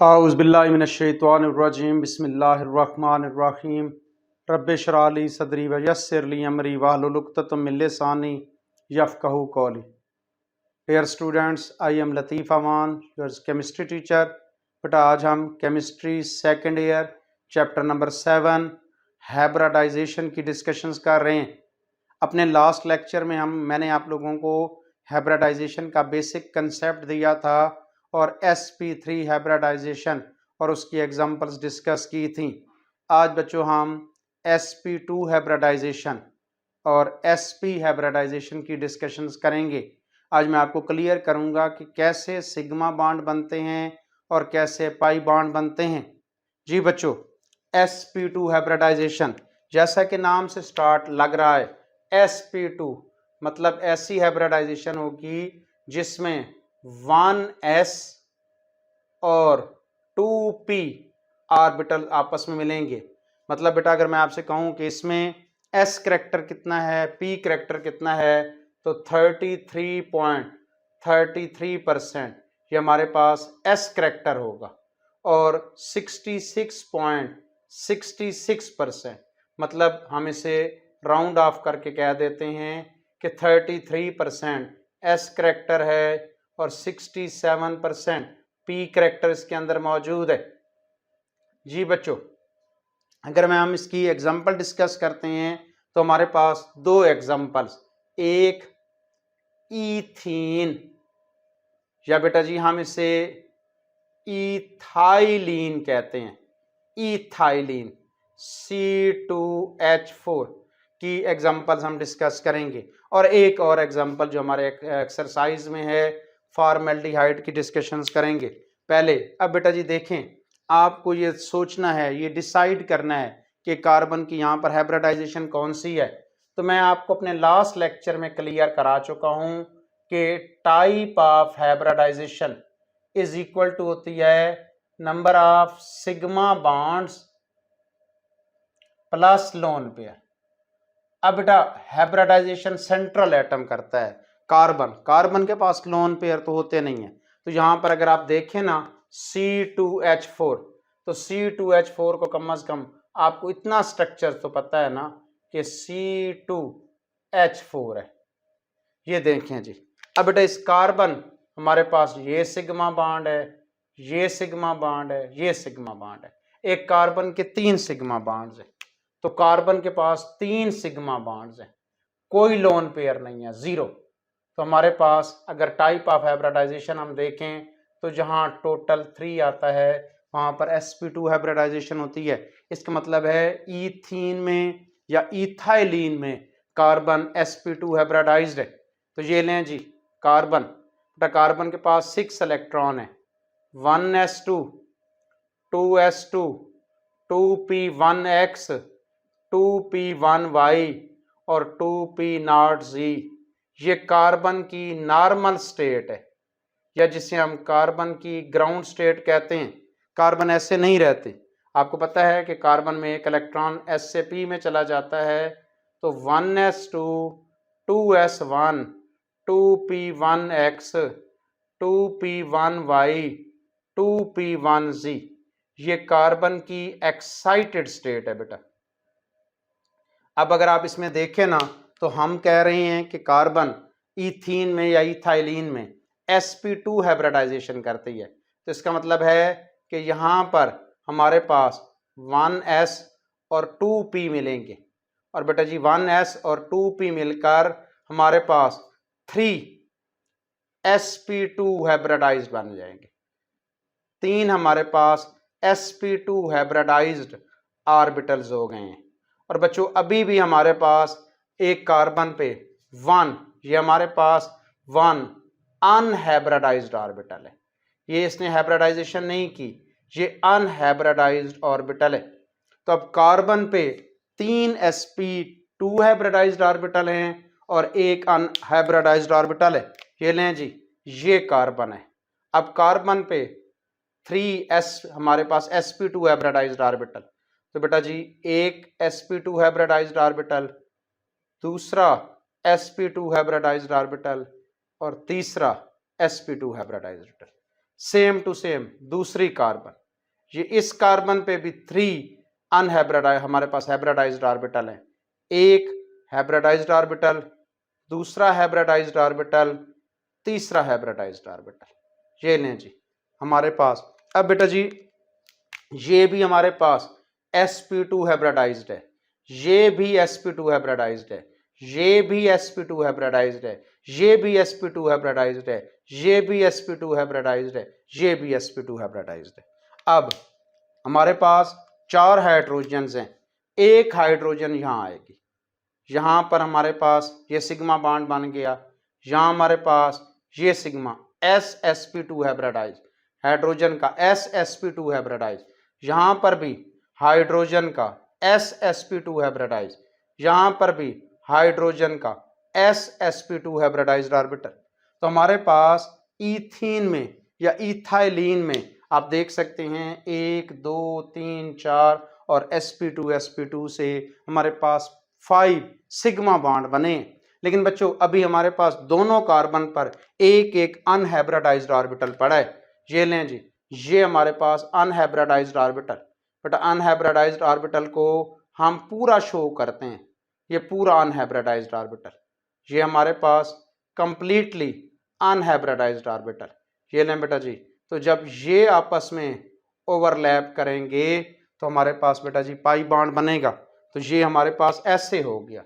आउज़ुबिल्लाहिमिनश्शैतानिर्रजीम बिस्मिल्लाहिर्रहमानिर्रहीम रब्बिश इश्रह ली सदरी व यस्सिर ली अमरी वाहलुल उक़्दतम मिन लिसानी यफ़क़हू क़ौली। Dear students, I am Latif Aman, your chemistry teacher. बेटा आज हम chemistry second year chapter number 7 hybridization की डिस्कशंस कर रहे हैं। अपने लास्ट लेक्चर में मैंने आप लोगों को हाइब्रिडाइजेशन का बेसिक कंसेप्ट दिया था और sp3 हाइब्रिडाइजेशन और उसकी एग्जांपल्स डिस्कस की थी। आज बच्चों हम sp2 हाइब्रिडाइजेशन और sp हाइब्रिडाइजेशन की डिस्कशंस करेंगे। आज मैं आपको क्लियर करूंगा कि कैसे सिग्मा बॉन्ड बनते हैं और कैसे पाई बॉन्ड बनते हैं। जी बच्चों, sp2 हाइब्रिडाइजेशन जैसा कि नाम से स्टार्ट लग रहा है, sp2 मतलब ऐसी हाइब्रिडाइजेशन होगी जिसमें 1s और 2p ऑर्बिटल आपस में मिलेंगे। मतलब बेटा अगर मैं आपसे कहूं कि इसमें s करैक्टर कितना है, p करैक्टर कितना है, तो 33.33% ये हमारे पास s करैक्टर होगा और 66.66% मतलब हम इसे राउंड ऑफ करके कह देते हैं कि 33% s करैक्टर है और 67% p करैक्टर इसके अंदर मौजूद है। जी बच्चों, अगर हम इसकी एग्जांपल डिस्कस करते हैं तो हमारे पास दो एग्जांपल्स, एक ईथीन या बेटा जी हम इसे इथाइलिन कहते हैं, इथाइलिन C2H4 की एग्जांपल्स हम डिस्कस करेंगे। और एक और एग्जांपल जो हमारे एक्सरसाइज में है, फॉर्मेल्डिहाइड की डिस्कशंस करेंगे। पहले अब बेटा जी देखें, आपको ये सोचना है, ये डिसाइड करना है कि कार्बन की यहाँ पर हाइब्रिडाइजेशन कौन सी है। तो मैं आपको अपने लास्ट लेक्चर में क्लियर करा चुका हूँ कि type of hybridization is equal to होती है number of sigma bonds plus lone pair. अब बेटा हाइब्रिडाइजेशन सेंट्रल एटम करता है कार्बन, कार्बन के पास लोन पेयर तो होते नहीं है। तो यहाँ पर अगर आप देखें ना C2H4, तो C2H4 को कम से कम आपको इतना स्ट्रक्चर तो पता है ना कि C2H4 है। ये देखें जी। अब बेटा इस कार्बन हमारे पास ये सिग्मा बॉन्ड है, ये सिग्मा बॉन्ड है, ये सिग्मा बॉन्ड है। एक कार्बन के 3 सिग्मा बॉन्ड्स है, तो कार्बन के पास 3 सिग्मा बॉन्ड्स हैं, कोई लोन पेयर नहीं है, जीरो। तो हमारे पास अगर टाइप ऑफ हाइब्रिडाइजेशन हम देखें तो जहां टोटल 3 आता है वहां पर sp2 हाइब्रिडाइजेशन होती है। इसका मतलब है ईथीन में या इथाइलिन में कार्बन sp2 हाइब्रिडाइज्ड है। तो ये लें जी कार्बन, कार्बन के पास 6 इलेक्ट्रॉन है, 1s2, 2s2, 2p1x, 2p1y और 2p0z। ये कार्बन की नॉर्मल स्टेट है या जिसे हम कार्बन की ग्राउंड स्टेट कहते हैं। कार्बन ऐसे नहीं रहते। आपको पता है कि कार्बन में एक इलेक्ट्रॉन s से p में चला जाता है, तो 1s2, 2s1, 2p1x, 2p1y, 2p1z ये कार्बन की एक्साइटेड स्टेट है बेटा। अब अगर आप इसमें देखें ना तो हम कह रहे हैं कि कार्बन ईथीन में या इथाइलिन में sp2 हाइब्रिडाइजेशन करती है। तो इसका मतलब है कि यहाँ पर हमारे पास 1s और 2p मिलेंगे और बेटा जी 1s और 2p मिलकर हमारे पास 3sp2 हाइब्रिडाइज्ड बन जाएंगे। 3 हमारे पास sp2 हाइब्रिडाइज्ड ऑर्बिटल्स हो गए हैं। और बच्चों अभी भी हमारे पास एक कार्बन पे 1, ये हमारे पास 1 अनहाइब्रिडाइज्ड ऑर्बिटल है। ये इसने हाइब्रिडाइजेशन नहीं की, ये अनहाइब्रिडाइज्ड ऑर्बिटल है। तो अब कार्बन पे 3 sp2 हाइब्रिडाइज्ड ऑर्बिटल हैं और एक अनहाइब्रिडाइज्ड ऑर्बिटल है। ये लें जी, ये कार्बन है। अब कार्बन पे 3s हमारे पास sp2 हाइब्रिडाइज्ड ऑर्बिटल। तो बेटा जी एक sp2 हाइब्रिडाइज्ड ऑर्बिटल, दूसरा sp2 हाइब्रिडाइज्ड ऑर्बिटल और तीसरा sp2 hybridized orbital. Same to same दूसरी कार्बन, ये इस कार्बन पे भी 3 अनहाइब्रिडाइज हमारे पास हाइब्रिडाइज्ड ऑर्बिटल है। एक हाइब्रिडाइज्ड ऑर्बिटल, दूसरा हाइब्रिडाइज्ड ऑर्बिटल, तीसरा हाइब्रिडाइज्ड ऑर्बिटल। ये लें जी हमारे पास। अब बेटा जी ये भी हमारे पास sp2 हाइब्रिडाइज्ड है, ये भी sp2 हाइब्रिडाइज्ड है, ये भी sp2 हाइब्रिडाइज्ड है, ये भी sp2 हाइब्रिडाइज्ड है, ये भी sp2 हाइब्रिडाइज्ड है, ये भी sp2 हाइब्रिडाइज्ड है। अब हमारे पास 4 हाइड्रोजन्स हैं, एक हाइड्रोजन यहाँ आएगी, यहाँ पर हमारे पास ये सिग्मा बॉन्ड बन गया, यहाँ हमारे पास ये सिग्मा ssp2 हाइब्रिडाइज, हाइड्रोजन का ssp2 हाइब्रिडाइज, यहाँ पर भी हाइड्रोजन का ssp2 हाइब्रिडाइज, यहाँ पर भी हाइड्रोजन का ssp2 हाइब्रिडाइज्ड ऑर्बिटल। तो हमारे पास ईथीन में या इथाइलिन में आप देख सकते हैं 1 2 3 4 और sp2 से हमारे पास 5 सिग्मा बॉन्ड बने। लेकिन बच्चों अभी हमारे पास दोनों कार्बन पर एक एक अनहाइब्रिडाइज्ड ऑर्बिटल पड़ा है। ये लें जी, ये हमारे पास unhybridized orbital, but unhybridized orbital को हम पूरा शो करते हैं, ये पूरा अनहाइब्रिडाइज्ड ऑर्बिटल, ये हमारे पास कंप्लीटली अनहाइब्रिडाइज्ड ऑर्बिटल। ये लें बेटा जी, तो जब ये आपस में ओवरलैप करेंगे तो हमारे पास बेटा जी पाई बॉन्ड बनेगा। तो ये हमारे पास ऐसे हो गया,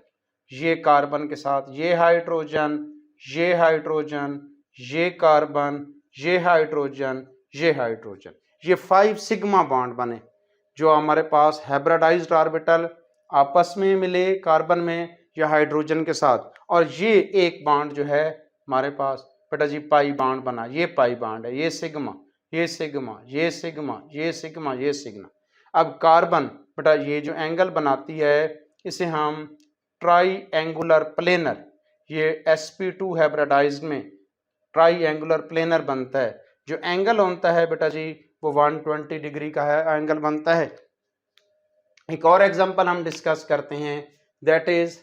ये कार्बन के साथ ये हाइड्रोजन, ये हाइड्रोजन, ये कार्बन, ये हाइड्रोजन, ये हाइड्रोजन, ये 5 सिग्मा बॉन्ड बने जो हमारे पास हाइब्रिडाइज्ड ऑर्बिटल आपस में मिले कार्बन में या हाइड्रोजन के साथ, और ये एक बॉन्ड जो है हमारे पास बेटा जी पाई बॉन्ड बना, ये पाई बॉन्ड है, ये सिग्मा, ये सिग्मा, ये सिग्मा, ये सिग्मा, ये सिग्मा। अब कार्बन बेटा ये जो एंगल बनाती है इसे हम ट्राई एंगुलर प्लेनर, ये sp2 हाइब्रिडाइज्ड में ट्राई एंगुलर प्लेनर बनता है। जो एंगल होता है बेटा जी वो 120 डिग्री का है एंगल बनता है। एक और एग्जांपल हम डिस्कस करते हैं, दैट इज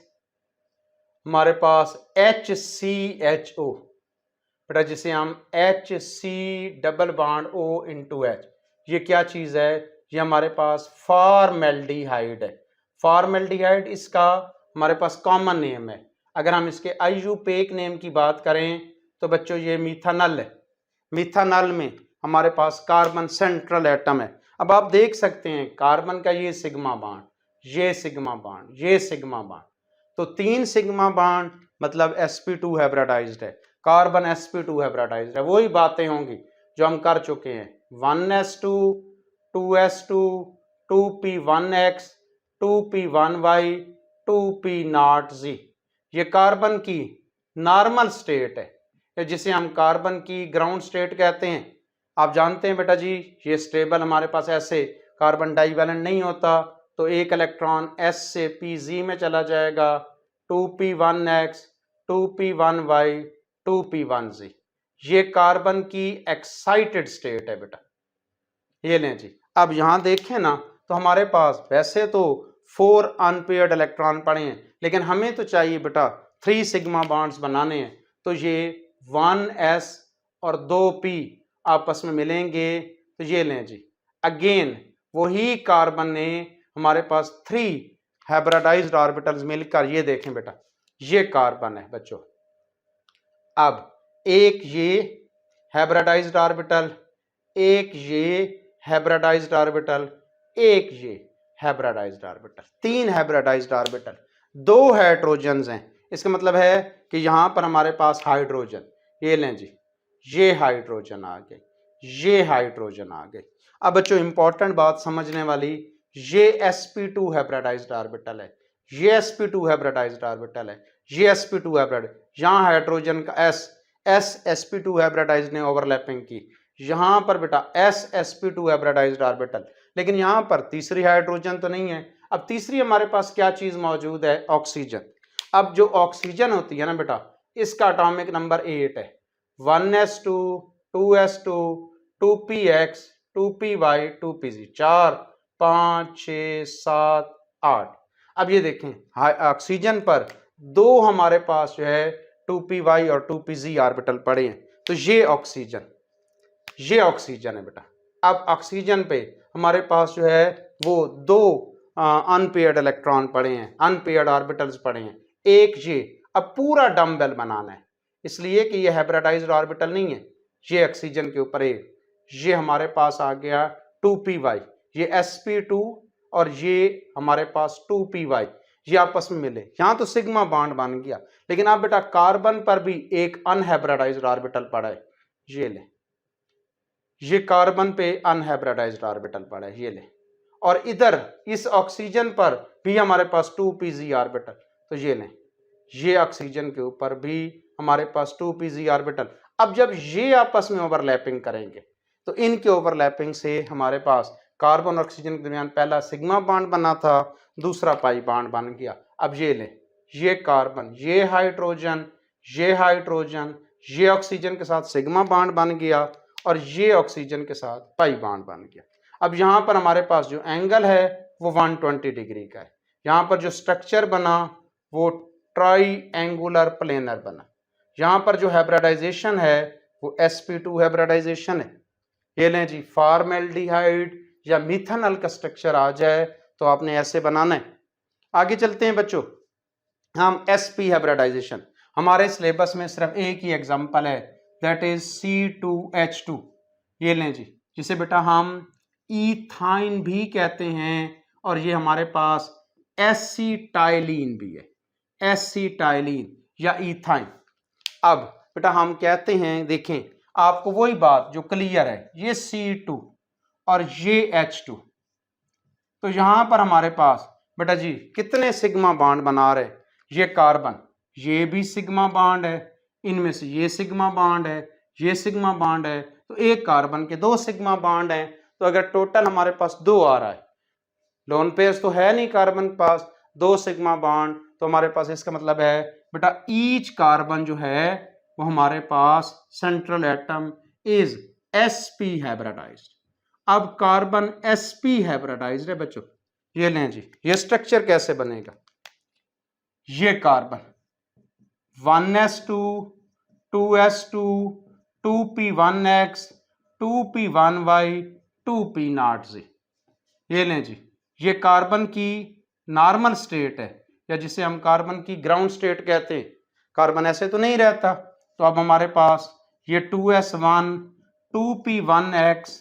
हमारे पास HCHO बेटा, जिसे हम HC double bond O into H, ये क्या चीज़ है? ये हमारे पास फॉर्मेल्डिहाइड है। फॉर्मेल्डिहाइड इसका हमारे पास कॉमन नेम है। अगर हम इसके आइयूपेक नेम की बात करें तो बच्चों ये मीथानल है। मीथानल में हमारे पास कार्बन सेंट्रल एटम है। अब आप देख सकते हैं कार्बन का ये सिग्मा बॉन्ड, ये सिग्मा बॉन्ड, ये सिग्मा बॉन्ड, तो 3 सिग्मा बॉन्ड मतलब sp2 हाइब्रिडाइज्ड है, कार्बन sp2 हाइब्रिडाइज्ड है। वही बातें होंगी जो हम कर चुके हैं, 1s2 2s2 2p1x 2p1y 2p0z, ये कार्बन की नॉर्मल स्टेट है जिसे हम कार्बन की ग्राउंड स्टेट कहते हैं। आप जानते हैं बेटा जी ये स्टेबल हमारे पास ऐसे कार्बन डाइवैलेंट नहीं होता, तो एक इलेक्ट्रॉन s से pz में चला जाएगा, 2p1x 2p1y 2p1z, ये कार्बन की एक्साइटेड स्टेट है बेटा। ये लें जी, अब यहाँ देखें ना तो हमारे पास वैसे तो 4 अनपेयर्ड इलेक्ट्रॉन पड़े हैं, लेकिन हमें तो चाहिए बेटा 3 सिग्मा बॉन्ड्स बनाने हैं। तो ये 1s और 2p आपस में मिलेंगे, तो ये लें जी, अगेन वही कार्बन ने हमारे पास 3 हाइब्रिडाइज्ड ऑर्बिटल्स मिलकर, ये देखें बेटा ये कार्बन है बच्चों। अब एक ये हाइब्रिडाइज्ड ऑर्बिटल, एक ये हाइब्रिडाइज्ड ऑर्बिटल, एक ये hybridised orbital, 3 hybridised orbital, 2 hydrogens हैं। इसका मतलब है कि यहाँ पर हमारे पास हाइड्रोजन, ये लें जी, ये हाइड्रोजन आ गए, ये हाइड्रोजन आ गए। अब बच्चों इंपॉर्टेंट बात समझने वाली, ये sp2 हाइब्रिडाइज्ड ऑर्बिटल है, ये sp2 हाइब्रिडाइज्ड ऑर्बिटल है, ये sp2 हाइब्रिड, यहाँ हाइड्रोजन का s sp2 हाइब्रिडाइज्ड ने ओवरलैपिंग की, यहाँ पर बेटा sp2 हाइब्रिडाइज्ड ऑर्बिटल, लेकिन यहाँ पर तीसरी हाइड्रोजन तो नहीं है। अब तीसरी हमारे पास क्या चीज मौजूद है? ऑक्सीजन। अब जो ऑक्सीजन होती है ना बेटा, इसका एटॉमिक नंबर 8 है, 1s2 2s2 2px 2py 2pz, 4 5 6 7 8। अब ये देखें ऑक्सीजन पर 2 हमारे पास जो है 2py और 2pz ऑर्बिटल पड़े हैं, तो ये ऑक्सीजन। ये ऑक्सीजन है बेटा। अब ऑक्सीजन पे हमारे पास जो है वो दो अनपेयर्ड इलेक्ट्रॉन पड़े हैं, अनपेयर्ड ऑर्बिटल्स पड़े हैं, एक ये। अब पूरा डम्बेल बनाना है, इसलिए कि ये हाइब्रिडाइज्ड ऑर्बिटल नहीं है, ये ऑक्सीजन के ऊपर एक, ये हमारे पास आ गया 2py, ये sp2 और ये हमारे पास 2py, ये आपस में मिले, यहां तो सिग्मा बॉन्ड बन गया। लेकिन अब बेटा कार्बन पर भी एक अनहाइब्रिडाइज्ड ऑर्बिटल पड़ा है, ये ले, ये कार्बन पे अनहाइब्रिडाइज्ड ऑर्बिटल पड़ा है, ये ले। और इधर इस ऑक्सीजन पर भी हमारे पास 2pz ऑर्बिटल, तो ये लें, ये ऑक्सीजन के ऊपर भी हमारे पास 2pz ऑर्बिटल। अब जब ये आपस में ओवरलैपिंग करेंगे तो इनके ओवरलैपिंग से हमारे पास कार्बन और ऑक्सीजन के दरमियान पहला सिग्मा बॉन्ड बना था, दूसरा पाई बॉन्ड बन गया। अब ये लें, ये कार्बन, ये हाइड्रोजन, ये हाइड्रोजन, ये ऑक्सीजन के साथ सिग्मा बॉन्ड बन गया और ये ऑक्सीजन के साथ पाई बॉन्ड बन गया। अब यहाँ पर हमारे पास जो एंगल है वो 120 डिग्री का है। यहाँ पर जो स्ट्रक्चर बना वो ट्राई एंगुलर प्लेनर बना। यहाँ पर जो हाइब्रिडाइजेशन है वो sp2 हाइब्रिडाइजेशन है। ये लें जी, फॉर्मेल्डिहाइड या मिथेनॉल का स्ट्रक्चर आ जाए तो आपने ऐसे बनाना है। आगे चलते हैं बच्चों, हम sp हाइब्रिडाइजेशन, हमारे सिलेबस में सिर्फ एक ही एग्जांपल है, दैट इज C2H2। ये लें जी, जिसे बेटा हम इथाइन भी कहते हैं और ये हमारे पास एसिटाइलिन भी है, एसिटाइलिन या इथाइन। अब बेटा हम कहते हैं, देखें आपको वही बात जो क्लियर है, ये C2 और ये H2, तो यहां पर हमारे पास बेटा जी कितने सिग्मा बॉन्ड बना रहे, ये कार्बन, ये भी सिग्मा बॉन्ड है, इनमें से ये सिग्मा बॉन्ड है, ये सिग्मा बॉन्ड है, तो एक कार्बन के दो सिग्मा बॉन्ड है। तो अगर टोटल हमारे पास दो आ रहा है, लोन पेयर्स तो है नहीं कार्बन के पास, दो सिग्मा बॉन्ड, तो हमारे पास इसका मतलब है बेटा ईच कार्बन जो है वो हमारे पास central atom is sp hybridized. अब कार्बन sp हाइब्रिडाइज्ड है बच्चों। ये लें जी, ये स्ट्रक्चर कैसे बनेगा, ये carbon 1s2 2s2 2p1x 2p1y 2p0z। ये लें जी, ये कार्बन की नॉर्मल स्टेट है, या जिसे हम कार्बन की ग्राउंड स्टेट कहते हैं। कार्बन ऐसे तो नहीं रहता, तो अब हमारे पास ये 2s1 2p1x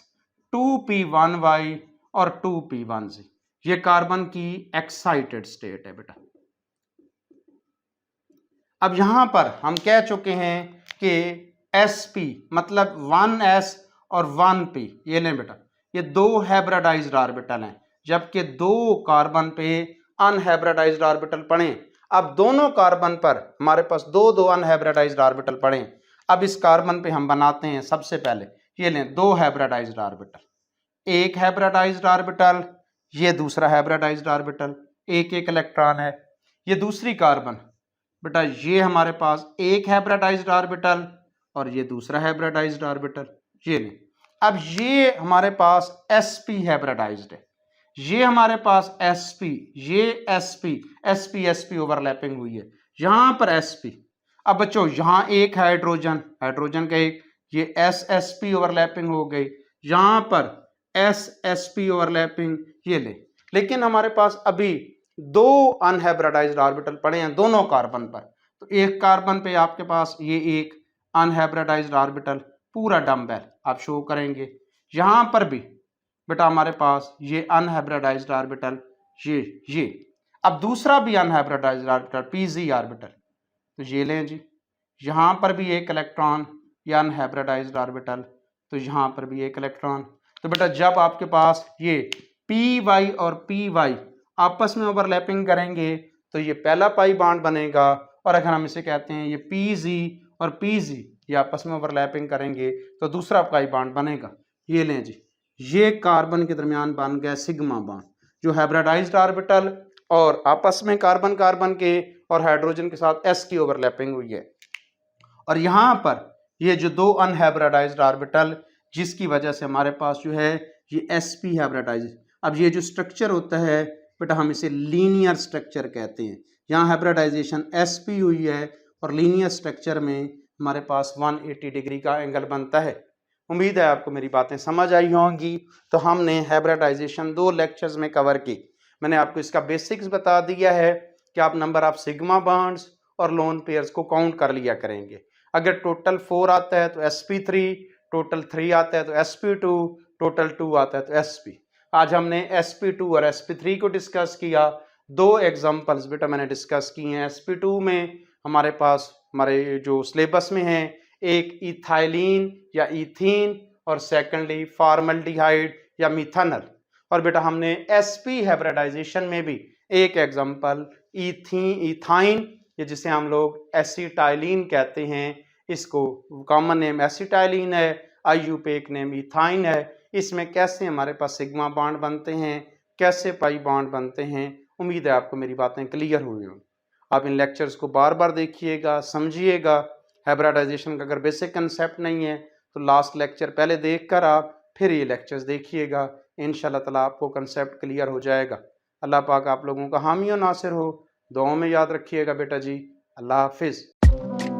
2p1y और 2p1z, ये कार्बन की एक्साइटेड स्टेट है बेटा। अब यहां पर हम कह चुके हैं कि sp मतलब 1s और 1p, ये लें बेटा, ये दो हाइब्रिडाइज्ड ऑर्बिटल हैं, जबकि दो कार्बन पे अनहाइब्रिडाइज्ड ऑर्बिटल पड़े। अब दोनों कार्बन पर हमारे पास दो दो अनहाइब्रिडाइज्ड ऑर्बिटल पड़े। अब इस कार्बन पे हम बनाते हैं सबसे पहले, ये लें, दो हाइब्रिडाइज्ड ऑर्बिटल, एक हाइब्रिडाइज्ड ऑर्बिटल, ये दूसरा हाइब्रिडाइज्ड ऑर्बिटल, एक एक इलेक्ट्रॉन है। ये दूसरी कार्बन बेटा, ये हमारे पास एक हाइब्रिडाइज्ड ऑर्बिटल और ये दूसरा हाइब्रिडाइज्ड ऑर्बिटल, ये लें। अब ये हमारे पास sp हाइब्रिडाइज्ड है, ये हमारे पास sp, ये sp ओवरलैपिंग हुई है, यहां पर sp। अब बच्चों यहां एक हाइड्रोजन, हाइड्रोजन का एक, ये ssp ओवरलैपिंग हो गई, यहां पर ssp ओवरलैपिंग, ये ले। लेकिन हमारे पास अभी दो अनहाइब्रिडाइज्ड ऑर्बिटल पड़े हैं दोनों कार्बन पर, तो एक कार्बन पे आपके पास ये एक अनहाइब्रिडाइज्ड ऑर्बिटल, पूरा डम्बेल आप शो करेंगे। यहां पर भी बेटा हमारे पास ये अनहाइब्रिडाइज्ड ऑर्बिटल, ये अब दूसरा भी अनहाइब्रिडाइज्ड ऑर्बिटल pz ऑर्बिटल, तो ये लें जी, यहां पर भी एक इलेक्ट्रॉन, ये अनहाइब्रिडाइज्ड ऑर्बिटल, तो यहां पर भी एक इलेक्ट्रॉन। तो बेटा जब आपके पास ये py और py आपस में ओवरलैपिंग करेंगे तो ये पहला पाई बॉन्ड बनेगा, और अगर हम इसे कहते हैं ये pz और pz ये आपस में ओवरलैपिंग करेंगे तो दूसरा पाई बॉन्ड बनेगा। ये लें जी, ये कार्बन के दरमियान बन गया सिग्मा बॉन्ड, जो हाइब्रिडाइज्ड ऑर्बिटल और आपस में कार्बन कार्बन के और हाइड्रोजन के साथ s की ओवरलैपिंग हुई है। और यहाँ पर ये जो दो अनहाइब्रिडाइज्ड ऑर्बिटल, जिसकी वजह से हमारे पास जो है ये sp हाइब्रिडाइज्ड। अब ये जो स्ट्रक्चर होता है बेटा हम इसे लीनियर स्ट्रक्चर कहते हैं। यहाँ हाइब्रिडाइजेशन sp हुई है और लीनियर स्ट्रक्चर में हमारे पास 180 डिग्री का एंगल बनता है। उम्मीद है आपको मेरी बातें समझ आई होंगी। तो हमने हाइब्रिडाइजेशन 2 लेक्चर्स में कवर की। मैंने आपको इसका बेसिक्स बता दिया है कि आप नंबर ऑफ सिग्मा बॉन्ड्स और लोन पेयर्स को काउंट कर लिया करेंगे। अगर टोटल 4 आता है तो sp3, टोटल 3 आता है तो sp2, टोटल 2 आता है तो sp। आज हमने sp2 और sp3 को डिस्कस किया। 2 एग्जांपल्स बेटा मैंने डिस्कस किए हैं। sp2 में हमारे पास हमारे जो सिलेबस में है, एक इथाइलिन या इथीन और सेकेंडली फॉर्मल्डिहाइड या मिथानल। और बेटा हमने sp हाइब्रिडाइजेशन में भी एक एग्जांपल इथाइन, ये जिसे हम लोग एसिटाइलिन कहते हैं, इसको कॉमन नेम एसिटाइलिन है, आईयूपेक नेम इथाइन है। इसमें कैसे हमारे पास सिग्मा बॉन्ड बनते हैं, कैसे पाई बॉन्ड बनते हैं। उम्मीद है आपको मेरी बातें क्लियर हुई हों। आप इन लेक्चर्स को बार बार देखिएगा, समझिएगा। हाइब्रिडाइजेशन का अगर बेसिक कंसेप्ट नहीं है तो लास्ट लेक्चर पहले देखकर आप फिर ये लेक्चर्स देखिएगा। इंशाल्लाह ताला आपको कंसेप्ट क्लियर हो जाएगा। अल्लाह पाक आप लोगों का हामी और नासिर हो। दुआओं में याद रखिएगा बेटा जी। अल्लाह हाफिज़।